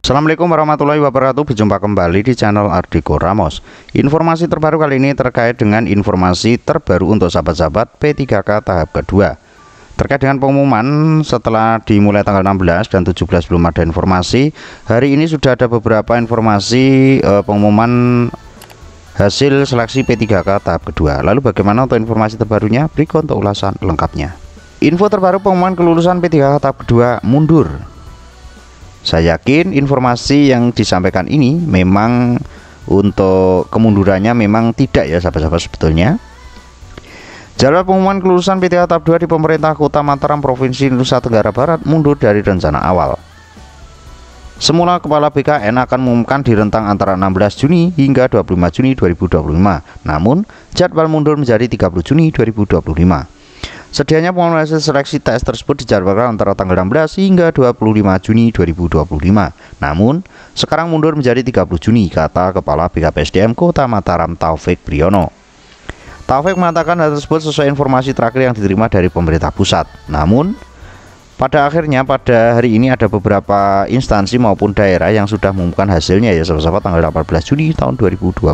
Assalamualaikum warahmatullahi wabarakatuh. Berjumpa kembali di channel Ardiko Ramos. Informasi terbaru kali ini terkait dengan informasi terbaru untuk sahabat-sahabat P3K tahap kedua. Terkait dengan pengumuman setelah dimulai tanggal 16 dan 17 belum ada informasi. Hari ini sudah ada beberapa informasi pengumuman hasil seleksi P3K tahap kedua. Lalu bagaimana untuk informasi terbarunya? Berikut untuk ulasan lengkapnya. Info terbaru pengumuman kelulusan P3K tahap kedua mundur. Saya yakin informasi yang disampaikan ini memang untuk kemundurannya memang tidak ya sahabat-sahabat sebetulnya. Jadwal pengumuman kelulusan P3K tahap 2 di pemerintah Kota Mataram Provinsi Nusa Tenggara Barat mundur dari rencana awal. Semula Kepala BKN akan mengumumkan di rentang antara 16 Juni hingga 25 Juni 2025. Namun jadwal mundur menjadi 30 Juni 2025. Sedianya pengumuman hasil seleksi tes tersebut dijadwalkan antara tanggal 16 hingga 25 Juni 2025. Namun, sekarang mundur menjadi 30 Juni, kata Kepala BKPSDM Kota Mataram Taufik Priyono. Taufik mengatakan hal tersebut sesuai informasi terakhir yang diterima dari pemerintah pusat. Namun, pada akhirnya pada hari ini ada beberapa instansi maupun daerah yang sudah mengumumkan hasilnya ya sahabat-sahabat tanggal 18 Juni tahun 2025.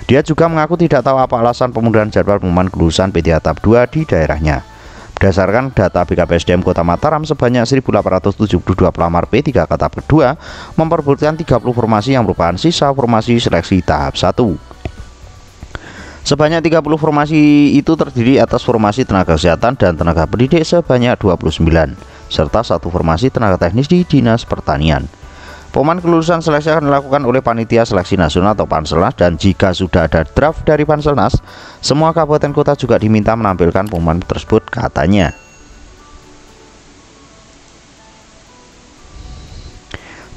Dia juga mengaku tidak tahu apa alasan pemunduran jadwal pengumuman kelulusan P3K tahap 2 di daerahnya. Berdasarkan data BKPSDM Kota Mataram, sebanyak 1.872 pelamar P3K tahap kedua memperebutkan 30 formasi yang merupakan sisa formasi seleksi tahap 1. Sebanyak 30 formasi itu terdiri atas formasi tenaga kesehatan dan tenaga pendidik sebanyak 29, serta satu formasi tenaga teknis di Dinas Pertanian. Pengumuman kelulusan seleksi akan dilakukan oleh Panitia Seleksi Nasional atau Panselnas, dan jika sudah ada draft dari Panselnas, semua kabupaten kota juga diminta menampilkan pengumuman tersebut, katanya.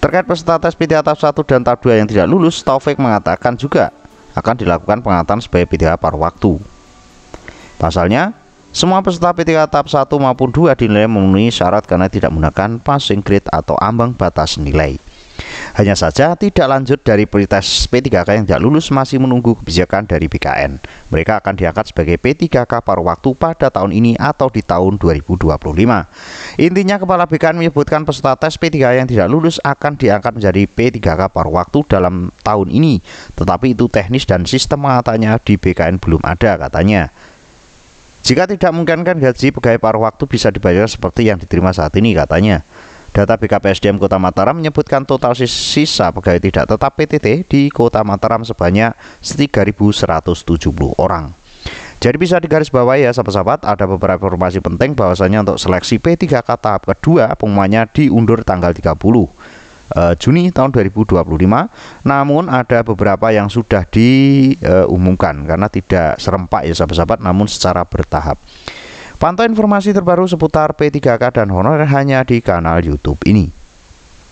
Terkait peserta tes P3K tahap 1 dan tahap 2 yang tidak lulus, Taufik mengatakan juga akan dilakukan pengangkatan sebagai P3K paruh waktu. Pasalnya, semua peserta P3K tahap 1 maupun 2 dinilai memenuhi syarat karena tidak menggunakan passing grade atau ambang batas nilai. Hanya saja tidak lanjut dari pretest P3K yang tidak lulus masih menunggu kebijakan dari BKN. Mereka akan diangkat sebagai P3K paruh waktu pada tahun ini atau di tahun 2025. Intinya Kepala BKN menyebutkan peserta tes P3K yang tidak lulus akan diangkat menjadi P3K paruh waktu dalam tahun ini. Tetapi itu teknis dan sistem pengatannya di BKN belum ada, katanya. Jika tidak memungkinkan, gaji pegawai paruh waktu bisa dibayar seperti yang diterima saat ini, katanya. Data BKPSDM Kota Mataram menyebutkan total sisa pegawai tidak tetap PTT di Kota Mataram sebanyak 3.170 orang. Jadi bisa digarisbawahi ya sahabat-sahabat, ada beberapa informasi penting bahwasanya untuk seleksi P3K tahap kedua pengumumannya diundur tanggal 30 Juni tahun 2025. Namun ada beberapa yang sudah diumumkan karena tidak serempak ya sahabat-sahabat, namun secara bertahap. Pantau informasi terbaru seputar P3K dan honorer hanya di kanal YouTube ini.